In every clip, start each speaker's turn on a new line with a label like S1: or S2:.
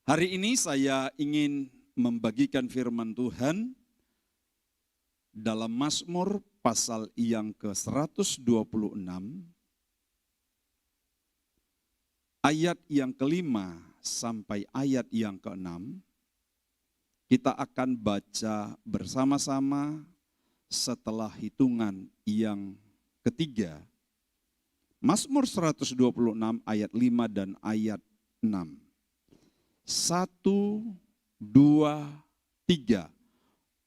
S1: Hari ini saya ingin membagikan firman Tuhan dalam Mazmur pasal yang ke-126, ayat yang ke-5 sampai ayat yang ke-6. Kita akan baca bersama-sama setelah hitungan yang ketiga. Mazmur 126 ayat 5 dan ayat 6. 1, 2, 3.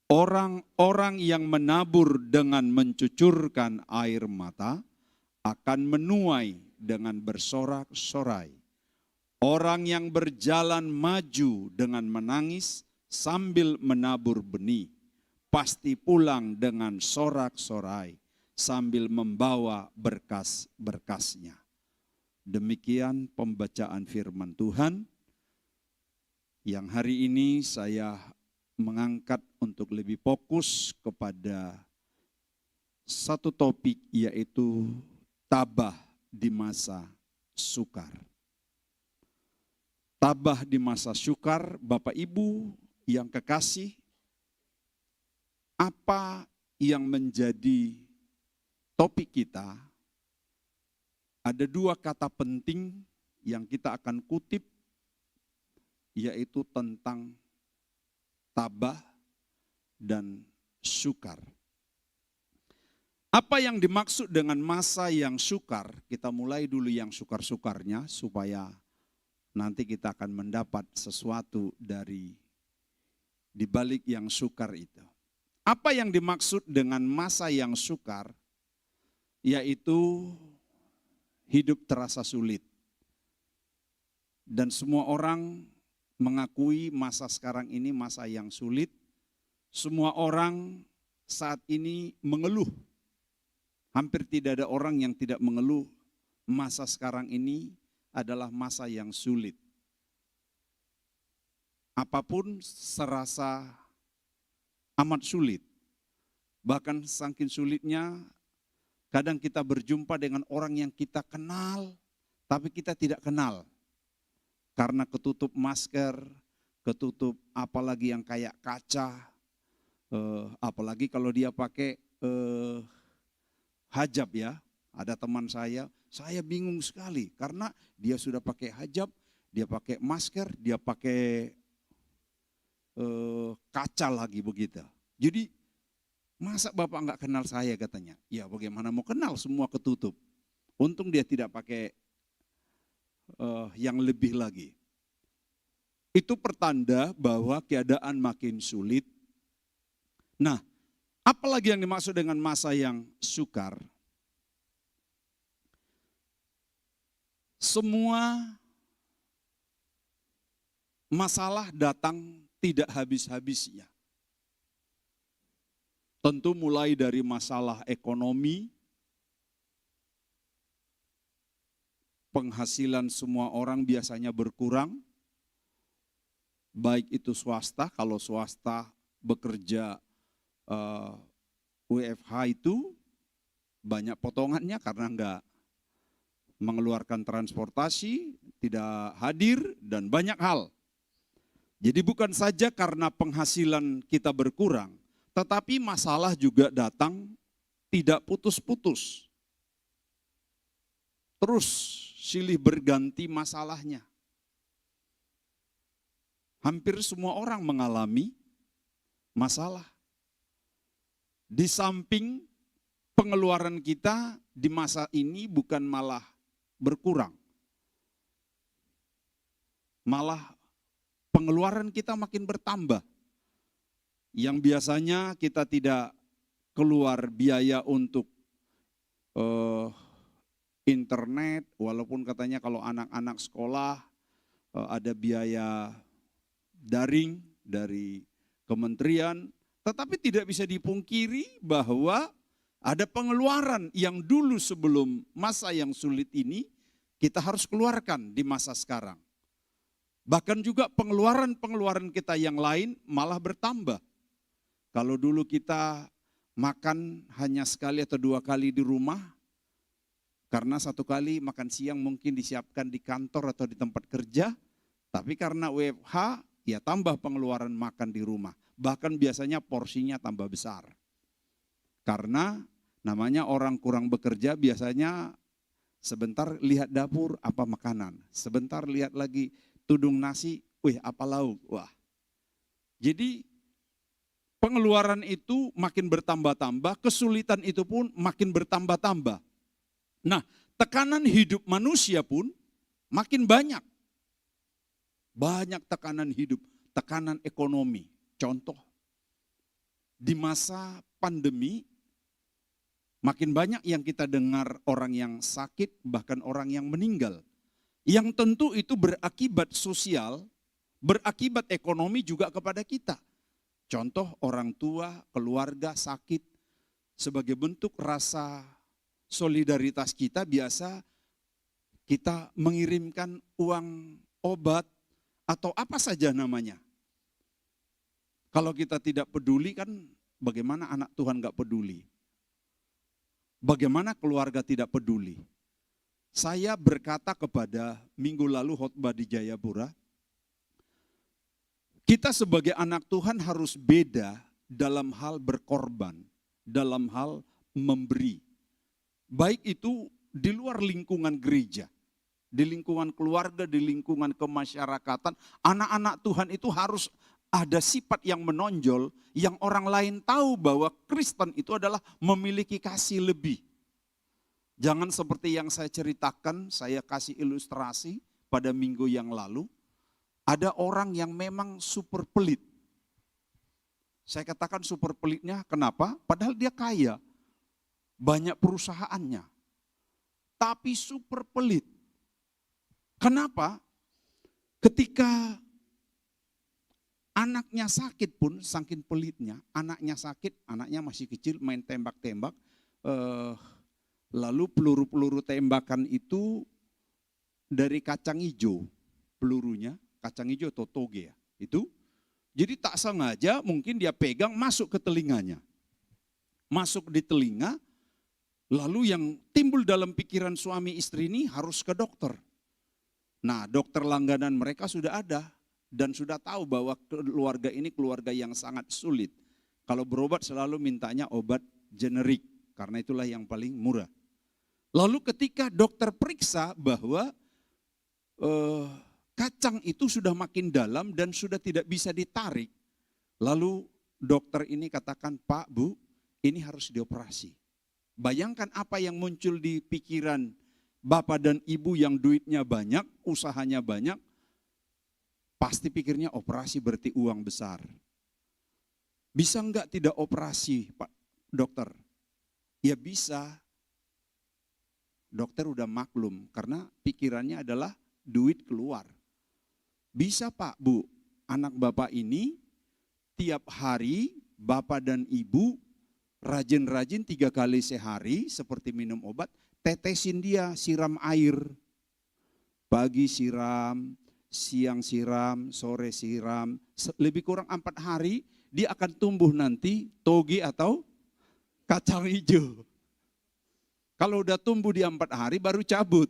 S1: Orang-orang yang menabur dengan mencucurkan air mata akan menuai dengan bersorak-sorai. Orang yang berjalan maju dengan menangis sambil menabur benih, pasti pulang dengan sorak-sorai sambil membawa berkas-berkasnya. Demikian pembacaan firman Tuhan yang hari ini saya mengangkat untuk lebih fokus kepada satu topik, yaitu tabah di masa sukar. Tabah di masa sukar, Bapak Ibu yang kekasih, apa yang menjadi topik kita? Ada dua kata penting yang kita akan kutip, yaitu tentang tabah dan sukar. Apa yang dimaksud dengan masa yang sukar? Kita mulai dulu yang sukar-sukarnya supaya nanti kita akan mendapat sesuatu dari di balik yang sukar itu. Apa yang dimaksud dengan masa yang sukar? Yaitu hidup terasa sulit. Dan semua orang mengakui masa sekarang ini masa yang sulit. Semua orang saat ini mengeluh. Hampir tidak ada orang yang tidak mengeluh. Masa sekarang ini adalah masa yang sulit. Apapun serasa amat sulit. Bahkan saking sulitnya, kadang kita berjumpa dengan orang yang kita kenal, tapi kita tidak kenal. Karena ketutup masker, ketutup apalagi yang kayak kaca, apalagi kalau dia pakai hajab ya. Ada teman saya bingung sekali karena dia sudah pakai hajab, dia pakai masker, dia pakai kaca lagi begitu. Jadi masa Bapak enggak kenal saya, katanya. Ya bagaimana mau kenal, semua ketutup. Untung dia tidak pakai yang lebih lagi. Itu pertanda bahwa keadaan makin sulit. Nah, apalagi yang dimaksud dengan masa yang sukar? Semua masalah datang tidak habis-habisnya. Tentu mulai dari masalah ekonomi, penghasilan semua orang biasanya berkurang, baik itu swasta, kalau swasta bekerja WFH itu banyak potongannya karena enggak mengeluarkan transportasi, tidak hadir, dan banyak hal. Jadi bukan saja karena penghasilan kita berkurang, tetapi masalah juga datang tidak putus-putus. Terus silih berganti masalahnya. Hampir semua orang mengalami masalah. Di samping pengeluaran kita di masa ini bukan malah berkurang. Malah pengeluaran kita makin bertambah. Yang biasanya kita tidak keluar biaya untuk internet, walaupun katanya kalau anak-anak sekolah ada biaya daring dari kementerian, tetapi tidak bisa dipungkiri bahwa ada pengeluaran yang dulu sebelum masa yang sulit ini kita harus keluarkan di masa sekarang. Bahkan juga pengeluaran-pengeluaran kita yang lain malah bertambah. Kalau dulu kita makan hanya sekali atau dua kali di rumah, karena satu kali makan siang mungkin disiapkan di kantor atau di tempat kerja, Tapi karena WFH, ya tambah pengeluaran makan di rumah. Bahkan biasanya porsinya tambah besar. Karena namanya orang kurang bekerja biasanya sebentar lihat dapur apa makanan. Sebentar lihat lagi tudung nasi, apa lauk. Wah. Jadi pengeluaran itu makin bertambah-tambah, kesulitan itu pun makin bertambah-tambah. Nah, tekanan hidup manusia pun makin banyak. Banyak tekanan hidup, tekanan ekonomi. Contoh, di masa pandemi, makin banyak yang kita dengar orang yang sakit, bahkan orang yang meninggal. Yang tentu itu berakibat sosial, berakibat ekonomi juga kepada kita. Contoh orang tua, keluarga sakit, sebagai bentuk rasa solidaritas kita biasa kita mengirimkan uang obat atau apa saja namanya. Kalau kita tidak peduli kan bagaimana anak Tuhan gak peduli? Bagaimana keluarga tidak peduli? Saya berkata kepada minggu lalu khotbah di Jayapura, kita sebagai anak Tuhan harus beda dalam hal berkorban, dalam hal memberi. Baik itu di luar lingkungan gereja, di lingkungan keluarga, di lingkungan kemasyarakatan, anak-anak Tuhan itu harus ada sifat yang menonjol, yang orang lain tahu bahwa Kristen itu adalah memiliki kasih lebih. Jangan seperti yang saya ceritakan, saya kasih ilustrasi pada minggu yang lalu, ada orang yang memang super pelit. Saya katakan super pelitnya, kenapa? Padahal dia kaya, banyak perusahaannya, tapi super pelit. Kenapa? Ketika anaknya sakit pun, saking pelitnya, anaknya sakit, anaknya masih kecil, main tembak-tembak, lalu peluru-peluru tembakan itu dari kacang hijau, pelurunya, kacang hijau atau toge ya, itu. Jadi tak sengaja mungkin dia pegang masuk ke telinganya. Masuk di telinga, lalu yang timbul dalam pikiran suami istri ini harus ke dokter. Nah, dokter langganan mereka sudah ada dan sudah tahu bahwa keluarga ini keluarga yang sangat sulit. Kalau berobat selalu mintanya obat generik, karena itulah yang paling murah. Lalu ketika dokter periksa bahwa kacang itu sudah makin dalam dan sudah tidak bisa ditarik. Lalu dokter ini katakan, Pak, Bu, ini harus dioperasi. Bayangkan apa yang muncul di pikiran bapak dan ibu yang duitnya banyak, usahanya banyak, pasti pikirnya operasi berarti uang besar. Bisa enggak tidak operasi, Pak dokter? Ya bisa. Dokter udah maklum karena pikirannya adalah duit keluar. Bisa Pak, Bu, anak Bapak ini tiap hari Bapak dan Ibu rajin-rajin 3 kali sehari seperti minum obat, tetesin dia, siram air. Pagi siram, siang siram, sore siram, lebih kurang 4 hari dia akan tumbuh nanti toge atau kacang hijau. Kalau udah tumbuh di 4 hari baru cabut.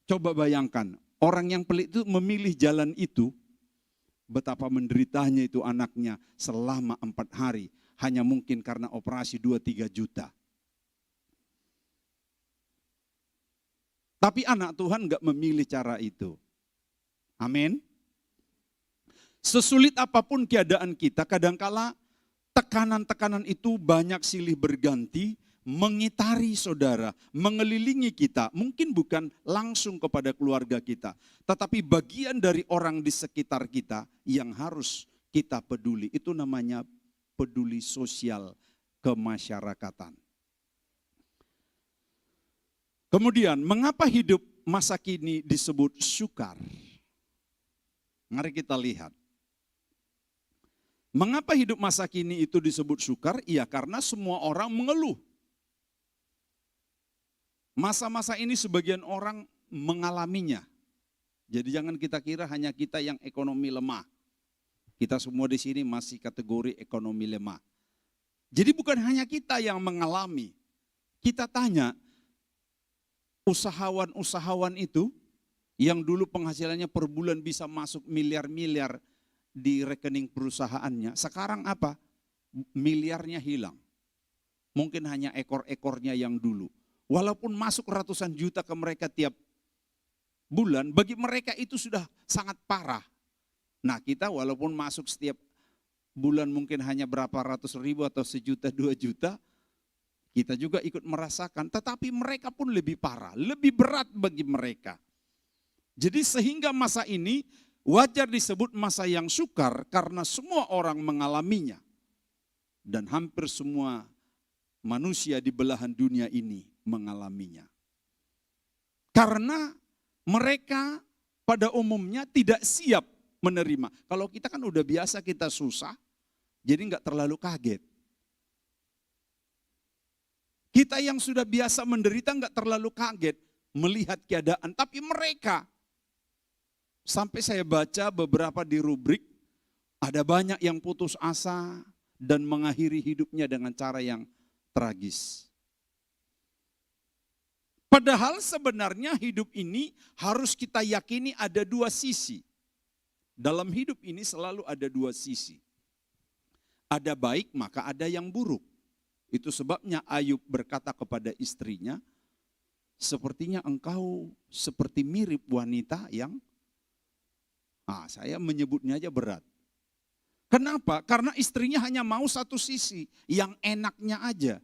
S1: Coba bayangkan, orang yang pelit itu memilih jalan itu, betapa menderitanya itu anaknya selama 4 hari. Hanya mungkin karena operasi 2-3 juta. Tapi anak Tuhan gak memilih cara itu. Amin. Sesulit apapun keadaan kita, kadangkala tekanan-tekanan itu banyak silih berganti, mengitari saudara, mengelilingi kita, mungkin bukan langsung kepada keluarga kita, tetapi bagian dari orang di sekitar kita yang harus kita peduli. Itu namanya peduli sosial kemasyarakatan. Kemudian, mengapa hidup masa kini disebut sukar? Mari kita lihat. Mengapa hidup masa kini itu disebut sukar? Ya karena semua orang mengeluh. Masa-masa ini sebagian orang mengalaminya. Jadi jangan kita kira hanya kita yang ekonomi lemah. Kita semua di sini masih kategori ekonomi lemah. Jadi bukan hanya kita yang mengalami. Kita tanya, usahawan-usahawan itu Yang dulu penghasilannya per bulan bisa masuk miliar-miliar di rekening perusahaannya. Sekarang apa? Miliarnya hilang. Mungkin hanya ekor-ekornya yang dulu. Walaupun masuk ratusan juta ke mereka tiap bulan, bagi mereka itu sudah sangat parah. Nah, kita walaupun masuk setiap bulan mungkin hanya berapa ratus ribu atau sejuta, 2 juta, kita juga ikut merasakan. Tetapi mereka pun lebih parah, lebih berat bagi mereka. Jadi sehingga masa ini wajar disebut masa yang sukar karena semua orang mengalaminya. Dan hampir semua manusia di belahan dunia ini mengalaminya. Karena mereka pada umumnya tidak siap menerima. Kalau kita kan udah biasa kita susah, jadi nggak terlalu kaget. Kita yang sudah biasa menderita nggak terlalu kaget melihat keadaan. Tapi mereka, sampai saya baca beberapa di rubrik, ada banyak yang putus asa dan mengakhiri hidupnya dengan cara yang tragis. Padahal sebenarnya hidup ini harus kita yakini ada dua sisi. Dalam hidup ini selalu ada dua sisi. Ada baik maka ada yang buruk. Itu sebabnya Ayub berkata kepada istrinya, sepertinya engkau seperti mirip wanita yang, saya menyebutnya aja berat. Kenapa? Karena istrinya hanya mau satu sisi, yang enaknya aja.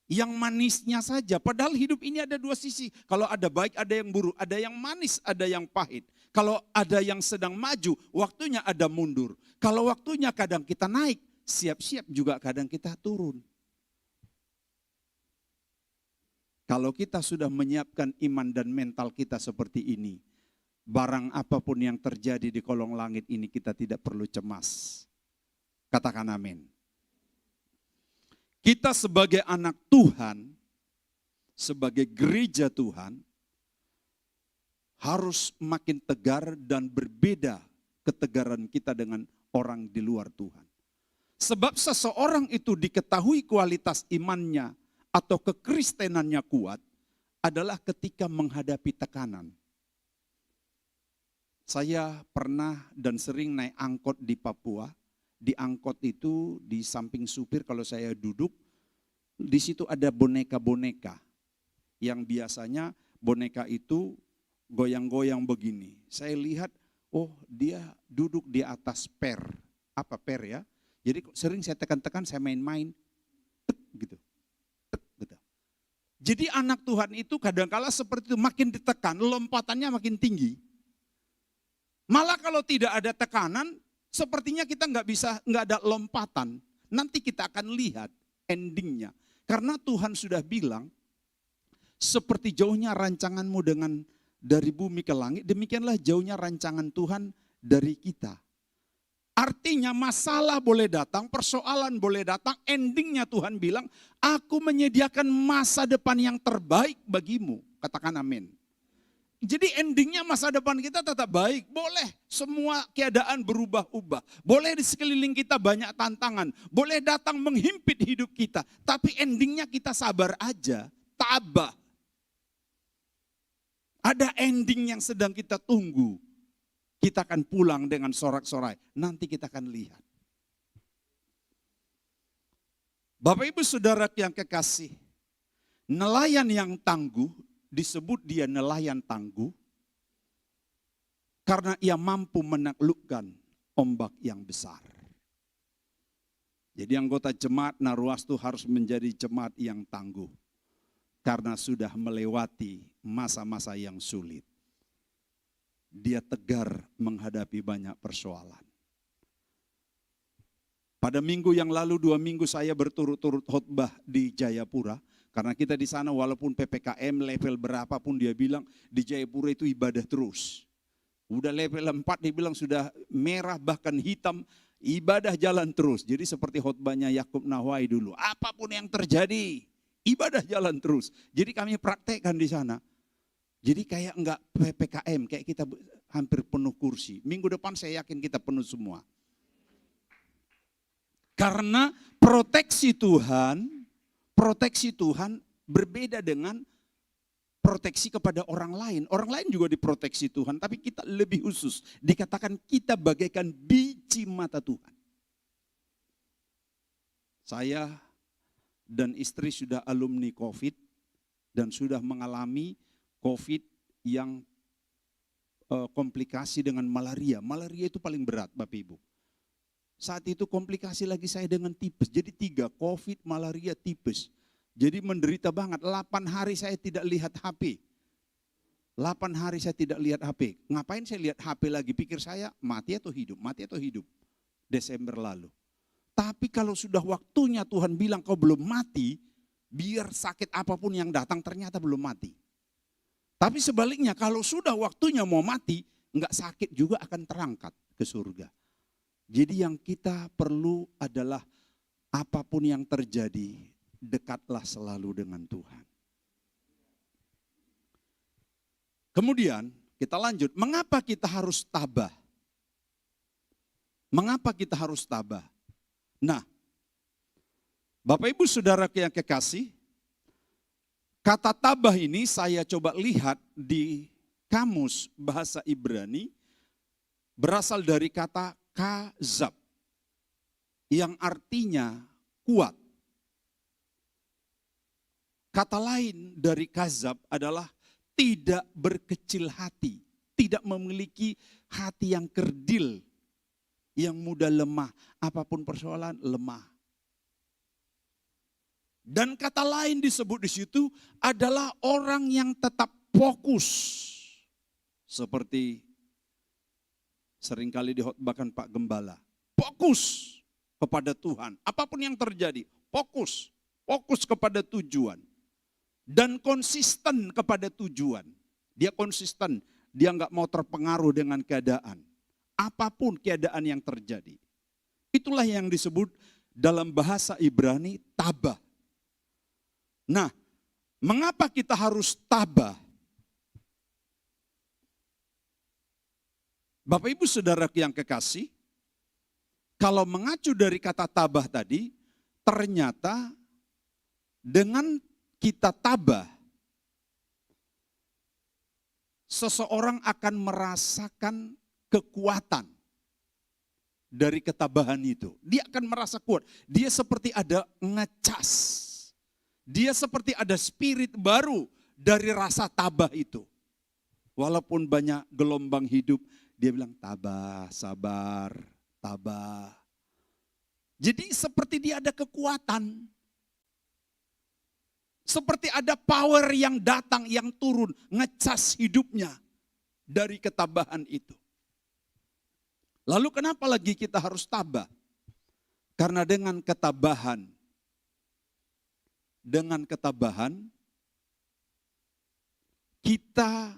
S1: Yang manisnya saja, padahal hidup ini ada dua sisi. Kalau ada baik, ada yang buruk, ada yang manis, ada yang pahit. Kalau ada yang sedang maju, waktunya ada mundur. Kalau waktunya kadang kita naik, siap-siap juga kadang kita turun. Kalau kita sudah menyiapkan iman dan mental kita seperti ini, barang apapun yang terjadi di kolong langit ini kita tidak perlu cemas. Katakan amin. Kita sebagai anak Tuhan, sebagai gereja Tuhan, harus makin tegar dan berbeda ketegaran kita dengan orang di luar Tuhan. Sebab seseorang itu diketahui kualitas imannya atau kekristenannya kuat adalah ketika menghadapi tekanan. Saya pernah dan sering naik angkot di Papua. Di angkot itu di samping supir kalau saya duduk, di situ ada boneka-boneka. Yang biasanya boneka itu goyang-goyang begini. Saya lihat, oh dia duduk di atas per. Apa per ya? Jadi sering saya tekan-tekan, saya main-main. Gitu. Gitu. Jadi anak Tuhan itu kadang-kala seperti itu, makin ditekan, lompatannya makin tinggi. Malah kalau tidak ada tekanan, sepertinya kita nggak ada lompatan. Nanti kita akan lihat endingnya. Karena Tuhan sudah bilang, seperti jauhnya rancanganmu dari bumi ke langit, demikianlah jauhnya rancangan Tuhan dari kita. Artinya masalah boleh datang, persoalan boleh datang, endingnya Tuhan bilang, aku menyediakan masa depan yang terbaik bagimu. Katakan amin. Jadi endingnya masa depan kita tetap baik. Boleh semua keadaan berubah-ubah. Boleh di sekeliling kita banyak tantangan. Boleh datang menghimpit hidup kita. Tapi endingnya kita sabar aja. Tabah. Ada ending yang sedang kita tunggu. Kita akan pulang dengan sorak-sorai. Nanti kita akan lihat. Bapak Ibu Saudara yang kekasih. Nelayan yang tangguh. Disebut dia nelayan tangguh karena ia mampu menaklukkan ombak yang besar. Jadi anggota jemaat Narwastu harus menjadi jemaat yang tangguh karena sudah melewati masa-masa yang sulit. Dia tegar menghadapi banyak persoalan. Pada minggu yang lalu 2 minggu saya berturut-turut khotbah di Jayapura. Karena kita di sana walaupun PPKM level berapapun dia bilang di Jayapura itu ibadah terus. Udah level 4 dia bilang sudah merah bahkan hitam, ibadah jalan terus. Jadi seperti khotbahnya Yakub Nahwai dulu. Apapun yang terjadi, ibadah jalan terus. Jadi kami praktekkan di sana. Jadi kayak enggak PPKM, kayak kita hampir penuh kursi. Minggu depan saya yakin kita penuh semua. Karena proteksi Tuhan berbeda dengan proteksi kepada orang lain. Orang lain juga diproteksi Tuhan, tapi kita lebih khusus. Dikatakan kita bagaikan biji mata Tuhan. Saya dan istri sudah alumni COVID dan sudah mengalami COVID yang komplikasi dengan malaria. Malaria itu paling berat, Bapak Ibu. Saat itu komplikasi lagi saya dengan tipes. Jadi 3, COVID, malaria, tipes. Jadi menderita banget. 8 hari saya tidak lihat HP. 8 hari saya tidak lihat HP. Ngapain saya lihat HP lagi? Pikir saya mati atau hidup? Mati atau hidup? Desember lalu. Tapi kalau sudah waktunya Tuhan bilang kau belum mati, biar sakit apapun yang datang ternyata belum mati. Tapi sebaliknya kalau sudah waktunya mau mati, enggak sakit juga akan terangkat ke surga. Jadi yang kita perlu adalah apapun yang terjadi, dekatlah selalu dengan Tuhan. Kemudian kita lanjut, mengapa kita harus tabah? Mengapa kita harus tabah? Nah, Bapak Ibu Saudara yang kekasih, kata tabah ini saya coba lihat di kamus bahasa Ibrani, berasal dari kata kazab, yang artinya kuat. Kata lain dari kazab adalah tidak berkecil hati, tidak memiliki hati yang kerdil, yang mudah lemah, apapun persoalan lemah. Dan kata lain disebut di situ adalah orang yang tetap fokus, seperti seringkali dihotbahkan Pak Gembala, fokus kepada Tuhan. Apapun yang terjadi, fokus kepada tujuan. Dan konsisten kepada tujuan. Dia konsisten, dia nggak mau terpengaruh dengan keadaan. Apapun keadaan yang terjadi. Itulah yang disebut dalam bahasa Ibrani tabah. Nah, mengapa kita harus tabah? Bapak Ibu Saudara yang kekasih, kalau mengacu dari kata tabah tadi, ternyata dengan kita tabah, seseorang akan merasakan kekuatan dari ketabahan itu. Dia akan merasa kuat. Dia seperti ada ngecas. Dia seperti ada spirit baru dari rasa tabah itu. Walaupun banyak gelombang hidup, dia bilang tabah, sabar, tabah. Jadi seperti dia ada kekuatan. Seperti ada power yang datang, yang turun, ngecas hidupnya dari ketabahan itu. Lalu kenapa lagi kita harus tabah? Karena dengan ketabahan kita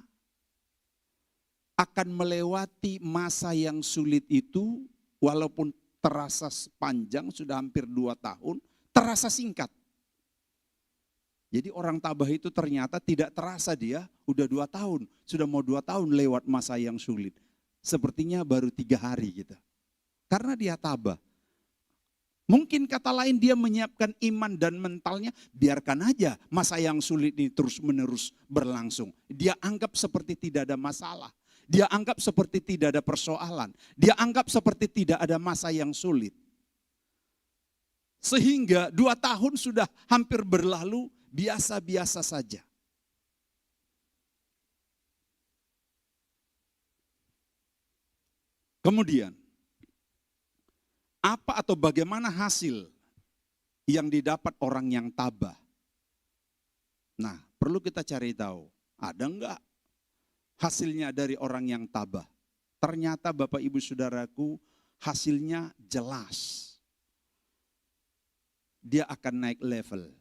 S1: akan melewati masa yang sulit itu, walaupun terasa panjang, sudah hampir 2 tahun, terasa singkat. Jadi orang tabah itu ternyata tidak terasa dia udah 2 tahun, sudah mau 2 tahun lewat masa yang sulit. Sepertinya baru 3 hari gitu. Karena dia tabah. Mungkin kata lain dia menyiapkan iman dan mentalnya, biarkan aja masa yang sulit ini terus menerus berlangsung. Dia anggap seperti tidak ada masalah. Dia anggap seperti tidak ada persoalan. Dia anggap seperti tidak ada masa yang sulit. Sehingga 2 tahun sudah hampir berlalu, biasa-biasa saja. Kemudian, apa atau bagaimana hasil yang didapat orang yang tabah? Nah, perlu kita cari tahu, ada enggak hasilnya dari orang yang tabah? Ternyata Bapak Ibu Saudaraku, hasilnya jelas. Dia akan naik level.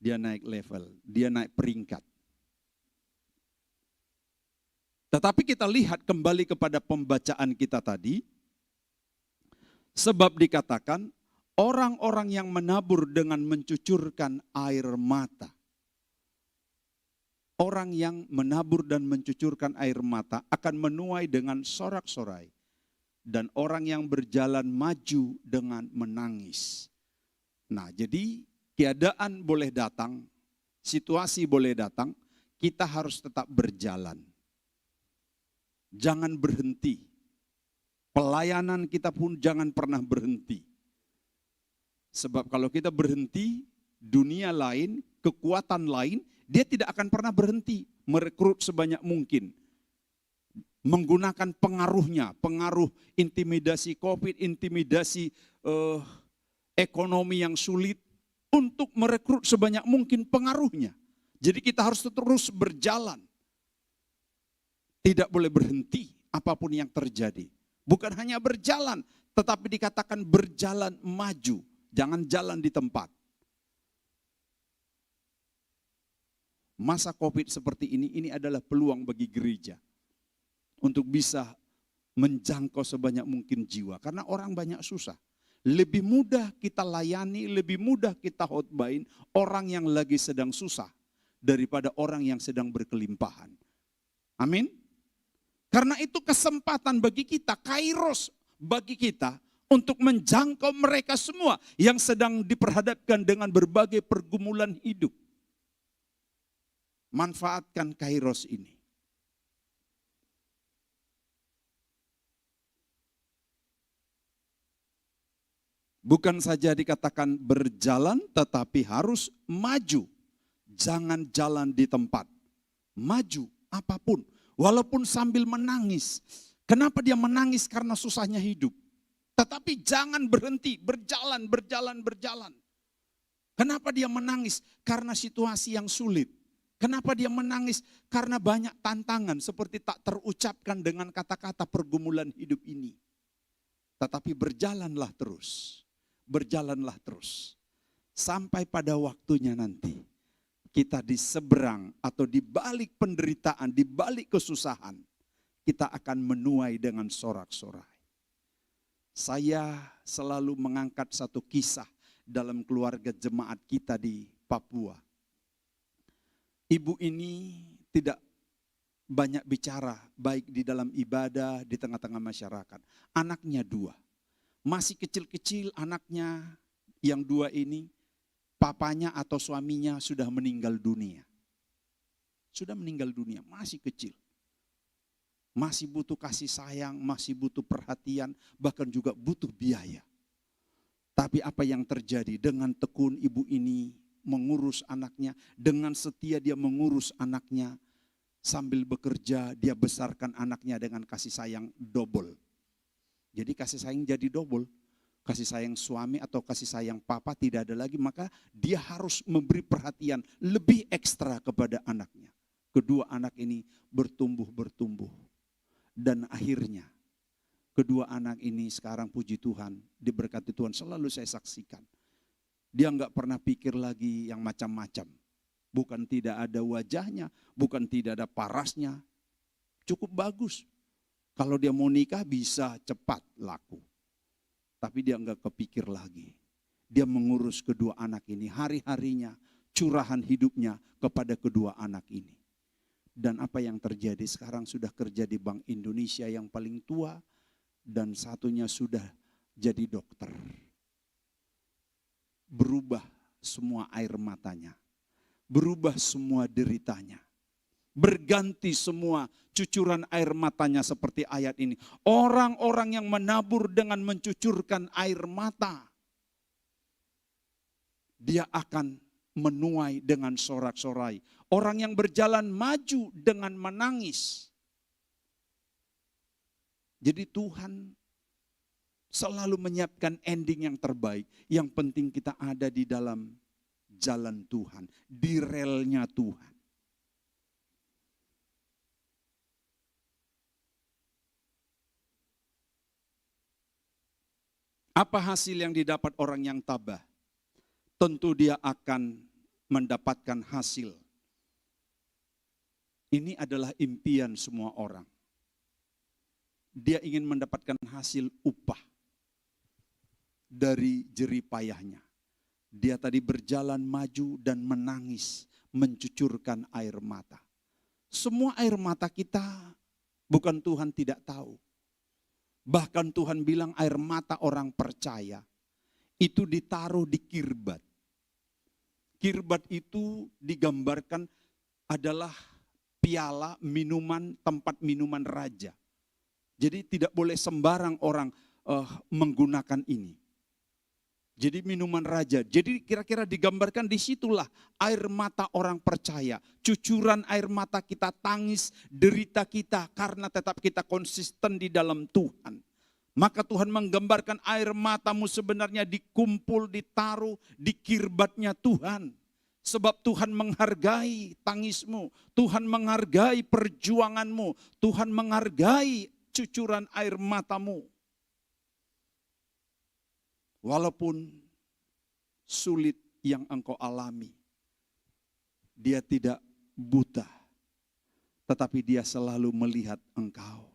S1: Dia naik level, dia naik peringkat. Tetapi kita lihat kembali kepada pembacaan kita tadi, sebab dikatakan orang-orang yang menabur dengan mencucurkan air mata. Orang yang menabur dan mencucurkan air mata akan menuai dengan sorak-sorai. Dan orang yang berjalan maju dengan menangis. Nah, jadi keadaan boleh datang, situasi boleh datang, kita harus tetap berjalan. Jangan berhenti. Pelayanan kita pun jangan pernah berhenti. Sebab kalau kita berhenti, dunia lain, kekuatan lain, dia tidak akan pernah berhenti merekrut sebanyak mungkin. Menggunakan pengaruhnya, pengaruh intimidasi COVID, intimidasi ekonomi yang sulit untuk merekrut sebanyak mungkin pengaruhnya. Jadi kita harus terus berjalan. Tidak boleh berhenti apapun yang terjadi. Bukan hanya berjalan, tetapi dikatakan berjalan maju. Jangan jalan di tempat. Masa COVID seperti ini adalah peluang bagi gereja untuk bisa menjangkau sebanyak mungkin jiwa. Karena orang banyak susah. Lebih mudah kita layani, lebih mudah kita khotbahin orang yang lagi sedang susah daripada orang yang sedang berkelimpahan. Amin. Karena itu kesempatan bagi kita, kairos bagi kita untuk menjangkau mereka semua yang sedang diperhadapkan dengan berbagai pergumulan hidup. Manfaatkan kairos ini. Bukan saja dikatakan berjalan, tetapi harus maju. Jangan jalan di tempat. Maju apapun. Walaupun sambil menangis. Kenapa dia menangis? Karena susahnya hidup. Tetapi jangan berhenti, berjalan, berjalan, berjalan. Kenapa dia menangis? Karena situasi yang sulit. Kenapa dia menangis? Karena banyak tantangan seperti tak terucapkan dengan kata-kata pergumulan hidup ini. Tetapi berjalanlah terus. Berjalanlah terus. Sampai pada waktunya nanti. Kita di seberang atau di balik penderitaan, di balik kesusahan, kita akan menuai dengan sorak-sorai. Saya selalu mengangkat satu kisah dalam keluarga jemaat kita di Papua. Ibu ini tidak banyak bicara, baik di dalam ibadah, di tengah-tengah masyarakat. Anaknya 2. Masih kecil-kecil anaknya yang 2 ini, papanya atau suaminya sudah meninggal dunia. Sudah meninggal dunia, masih kecil. Masih butuh kasih sayang, masih butuh perhatian, bahkan juga butuh biaya. Tapi apa yang terjadi dengan tekun ibu ini mengurus anaknya, dengan setia dia mengurus anaknya, sambil bekerja dia besarkan anaknya dengan kasih sayang double. Jadi kasih sayang jadi double. Kasih sayang suami atau kasih sayang papa tidak ada lagi, maka dia harus memberi perhatian lebih ekstra kepada anaknya. Kedua anak ini bertumbuh. Dan akhirnya kedua anak ini sekarang puji Tuhan, diberkati Tuhan, selalu saya saksikan. Dia enggak pernah pikir lagi yang macam-macam. Bukan tidak ada wajahnya, bukan tidak ada parasnya. Cukup bagus. Kalau dia mau nikah bisa cepat laku. Tapi dia enggak kepikir lagi. Dia mengurus kedua anak ini. Hari-harinya curahan hidupnya kepada kedua anak ini. Dan apa yang terjadi sekarang sudah kerja di Bank Indonesia yang paling tua. Dan satunya sudah jadi dokter. Berubah semua air matanya. Berubah semua deritanya. Berganti semua cucuran air matanya seperti ayat ini. Orang-orang yang menabur dengan mencucurkan air mata, dia akan menuai dengan sorak-sorai. Orang yang berjalan maju dengan menangis. Jadi Tuhan selalu menyiapkan ending yang terbaik. Yang penting kita ada di dalam jalan Tuhan, di relnya Tuhan. Apa hasil yang didapat orang yang tabah? Tentu dia akan mendapatkan hasil. Ini adalah impian semua orang. Dia ingin mendapatkan hasil upah dari jerih payahnya. Dia tadi berjalan maju dan menangis, mencucurkan air mata. Semua air mata kita bukan Tuhan tidak tahu. Bahkan Tuhan bilang air mata orang percaya itu ditaruh di kirbat. Kirbat itu digambarkan adalah piala minuman, tempat minuman raja. Jadi tidak boleh sembarang orang menggunakan ini. Jadi minuman raja. Jadi kira-kira digambarkan disitulah air mata orang percaya. Cucuran air mata kita, tangis, derita kita karena tetap kita konsisten di dalam Tuhan. Maka Tuhan menggambarkan air matamu sebenarnya dikumpul, ditaruh di kirbatnya Tuhan. Sebab Tuhan menghargai tangismu, Tuhan menghargai perjuanganmu, Tuhan menghargai cucuran air matamu. Walaupun sulit yang engkau alami, dia tidak buta, tetapi dia selalu melihat engkau.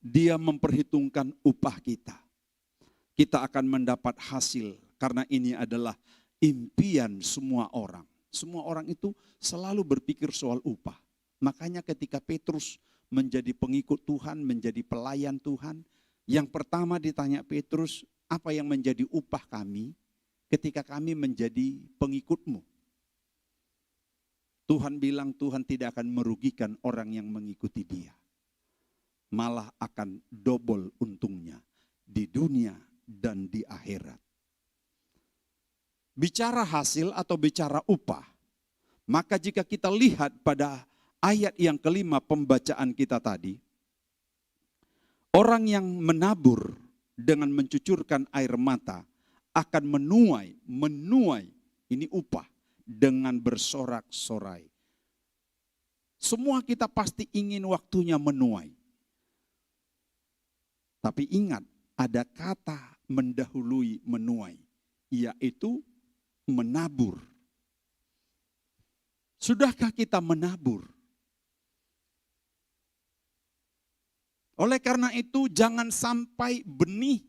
S1: Dia memperhitungkan upah kita. Kita akan mendapat hasil, karena ini adalah impian semua orang. Semua orang itu selalu berpikir soal upah. Makanya ketika Petrus menjadi pengikut Tuhan, menjadi pelayan Tuhan, yang pertama ditanya Petrus, apa yang menjadi upah kami ketika kami menjadi pengikutmu? Tuhan bilang Tuhan tidak akan merugikan orang yang mengikuti dia. Malah akan double untungnya di dunia dan di akhirat. Bicara hasil atau bicara upah, maka jika kita lihat pada ayat yang kelima pembacaan kita tadi, orang yang menabur dengan mencucurkan air mata akan menuai, ini upah, dengan bersorak-sorai. Semua kita pasti ingin waktunya menuai. Tapi ingat, ada kata mendahului menuai, yaitu menabur. Sudahkah kita menabur? Oleh karena itu jangan sampai benih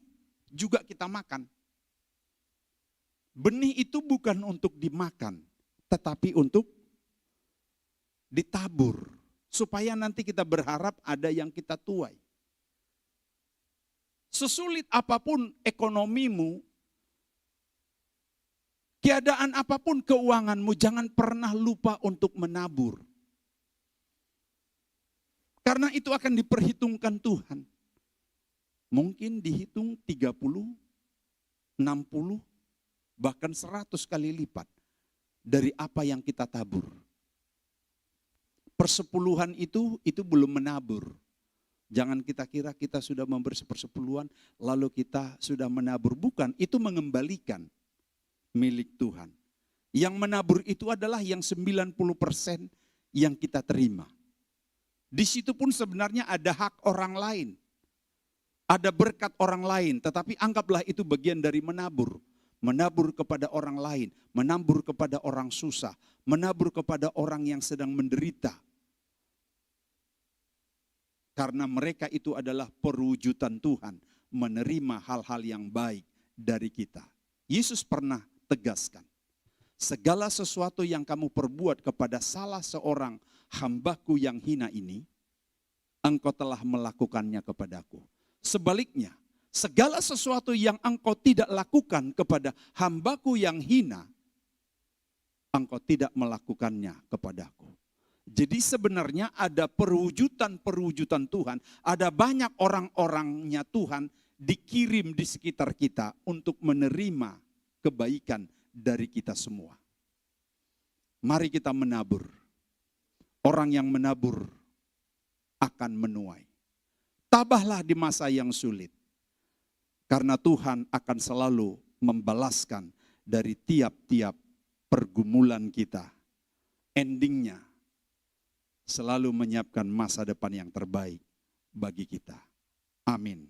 S1: juga kita makan. Benih itu bukan untuk dimakan, tetapi untuk ditabur. Supaya nanti kita berharap ada yang kita tuai. Sesulit apapun ekonomimu, keadaan apapun keuanganmu, jangan pernah lupa untuk menabur. Karena itu akan diperhitungkan Tuhan. Mungkin dihitung 30, 60, bahkan 100 kali lipat dari apa yang kita tabur. Persepuluhan itu belum menabur. Jangan kita kira kita sudah memberi sepersepuluhan, lalu kita sudah menabur. Bukan, itu mengembalikan milik Tuhan. Yang menabur itu adalah yang 90% yang kita terima. Di situ pun sebenarnya ada hak orang lain. Ada berkat orang lain, tetapi anggaplah itu bagian dari menabur. Menabur kepada orang lain, menabur kepada orang susah, menabur kepada orang yang sedang menderita. Karena mereka itu adalah perwujudan Tuhan, menerima hal-hal yang baik dari kita. Yesus pernah tegaskan, segala sesuatu yang kamu perbuat kepada salah seorang hambaku yang hina ini, engkau telah melakukannya kepadaku. Sebaliknya, segala sesuatu yang engkau tidak lakukan kepada hambaku yang hina, engkau tidak melakukannya kepadaku. Jadi sebenarnya ada perwujudan Tuhan, ada banyak orang-orangnya Tuhan dikirim di sekitar kita untuk menerima kebaikan dari kita semua. Mari kita menabur. Orang yang menabur akan menuai. Tabahlah di masa yang sulit. Karena Tuhan akan selalu membalaskan dari tiap-tiap pergumulan kita. Endingnya selalu menyiapkan masa depan yang terbaik bagi kita. Amin.